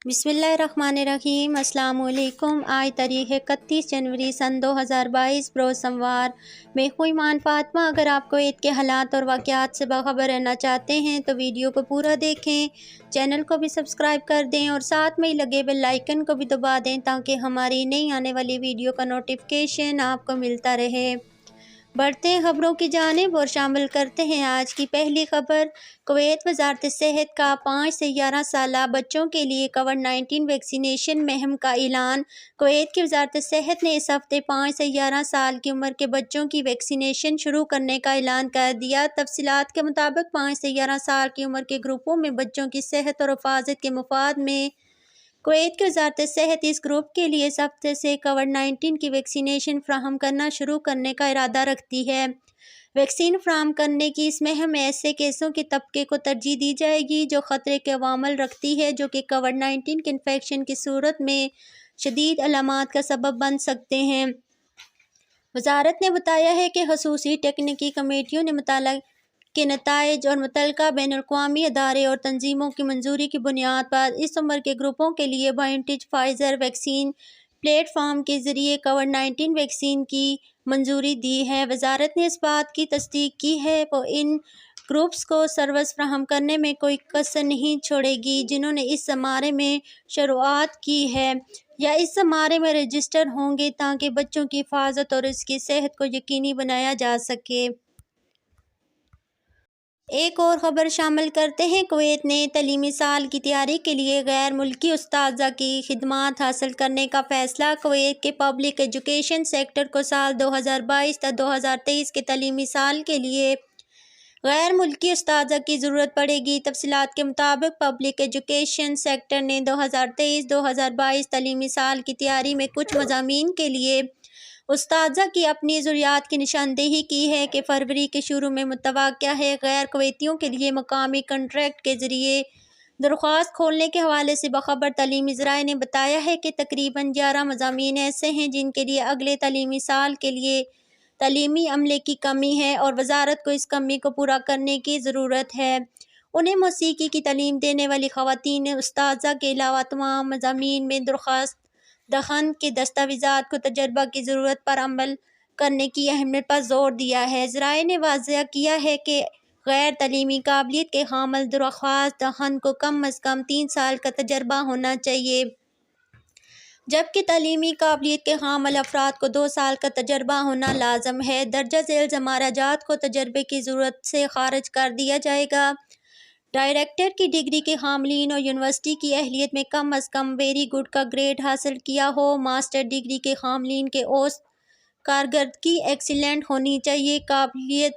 بسم اللہ الرحمن الرحیم۔ السلام علیکم۔ آج تاریخ 31 جنوری سن 2022 بروز سوموار۔ میں ہوں ایمان فاطمہ۔ اگر آپ کویت کے حالات اور واقعات سے باخبر رہنا چاہتے ہیں تو ویڈیو کو پورا دیکھیں، چینل کو بھی سبسکرائب کر دیں اور ساتھ میں لگے بیل آئیکن کو بھی دبا دیں تاکہ ہماری نئی آنے والی ویڈیو کا نوٹیفیکیشن آپ کو ملتا رہے۔ بڑھتے ہیں خبروں کی جانب اور شامل کرتے ہیں آج کی پہلی خبر۔ کویت وزارت صحت کا 5 سے 11 سالہ بچوں کے لیے کووڈ-19 ویکسینیشن مہم کا اعلان۔ کویت کی وزارت صحت نے اس ہفتے 5 سے 11 سال کی عمر کے بچوں کی ویکسینیشن شروع کرنے کا اعلان کر دیا۔ تفصیلات کے مطابق 5 سے 11 سال کی عمر کے گروپوں میں بچوں کی صحت اور حفاظت کے مفاد میں کویت کی وزارت صحت اس گروپ کے لیے اس ہفتے سے کووڈ-19 کی ویکسینیشن فراہم کرنا شروع کرنے کا ارادہ رکھتی ہے۔ ویکسین فراہم کرنے کی اس مہم میں ایسے کیسوں کے طبقے کو ترجیح دی جائے گی جو خطرے کے عوامل رکھتی ہے جو کہ کووڈ-19 کے انفیکشن کی صورت میں شدید علامات کا سبب بن سکتے ہیں۔ وزارت نے بتایا ہے کہ خصوصی ٹیکنیکی کمیٹیوں نے مطالعہ کے نتائج اور متعلقہ بین الاقوامی ادارے اور تنظیموں کی منظوری کی بنیاد پر اس عمر کے گروپوں کے لیے biotech Pfizer vaccine plate form کے ذریعے کووڈ-19 ویکسین کی منظوری دی ہے۔ وزارت نے اس بات کی تصدیق کی ہے وہ ان گروپس کو سروس فراہم کرنے میں کوئی کسر نہیں چھوڑے گی جنہوں نے اس شمارے میں شروعات کی ہے یا اس شمارے میں رجسٹر ہوں گے تاکہ بچوں کی حفاظت اور اس کی صحت کو یقینی بنایا جا سکے۔ ایک اور خبر شامل کرتے ہیں۔ کویت نے تعلیمی سال کی تیاری کے لیے غیر ملکی اساتذہ کی خدمات حاصل کرنے کا فیصلہ۔ کویت کے پبلک ایجوکیشن سیکٹر کو سال 2022 تا 2023 کے تعلیمی سال کے لیے غیر ملکی اساتذہ کی ضرورت پڑے گی۔ تفصیلات کے مطابق پبلک ایجوکیشن سیکٹر نے 2023-2022 تعلیمی سال کی تیاری میں کچھ مضامین کے لیے اساتذہ کی اپنی ضروریات کی نشاندہی کی ہے کہ فروری کے شروع میں متوقع ہے۔ غیر کویتیوں کے لیے مقامی کنٹریکٹ کے ذریعے درخواست کھولنے کے حوالے سے باخبر تعلیمی ذرائع نے بتایا ہے کہ تقریباً 11 مضامین ایسے ہیں جن کے لیے اگلے تعلیمی سال کے لیے تعلیمی عملے کی کمی ہے اور وزارت کو اس کمی کو پورا کرنے کی ضرورت ہے۔ انہیں موسیقی کی تعلیم دینے والی خواتین اساتذہ کے علاوہ تمام مضامین میں درخواست دہندگان کے دستاویزات کو تجربہ کی ضرورت پر عمل کرنے کی اہمیت پر زور دیا ہے۔ ذرائع نے واضح کیا ہے کہ غیر تعلیمی قابلیت کے حامل درخواست دہند کو کم از کم 3 سال کا تجربہ ہونا چاہیے جبکہ تعلیمی قابلیت کے حامل افراد کو 2 سال کا تجربہ ہونا لازم ہے۔ درجہ ذیل مہارجات کو تجربے کی ضرورت سے خارج کر دیا جائے گا۔ ڈائریکٹر کی ڈگری کے حاملین اور یونیورسٹی کی اہلیت میں کم از کم ویری گڈ کا گریڈ حاصل کیا ہو۔ ماسٹر ڈگری کے حاملین کے اوسط کارکردگی ایکسیلنٹ ہونی چاہیے۔ قابلیت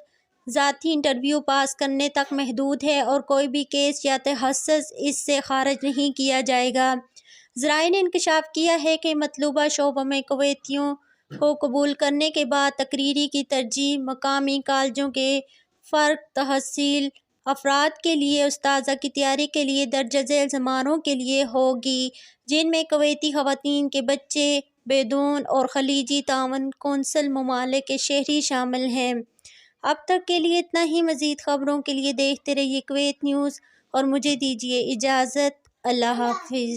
ذاتی انٹرویو پاس کرنے تک محدود ہے اور کوئی بھی کیس یا تخصص اس سے خارج نہیں کیا جائے گا۔ ذرائع نے انکشاف کیا ہے کہ مطلوبہ شعبوں میں کویتیوں کو قبول کرنے کے بعد تقرری کی ترجیح مقامی کالجوں کے فارغ التحصیل افراد کے لیے اساتذہ کی تیاری کے لیے درجہ ذیل سماروہوں کے لیے ہوگی جن میں کویتی خواتین کے بچے، بیدون اور خلیجی تعاون کونسل ممالک کے شہری شامل ہیں۔ اب تک کے لیے اتنا ہی۔ مزید خبروں کے لیے دیکھتے رہیے کویت نیوز اور مجھے دیجیے اجازت۔ اللہ حافظ۔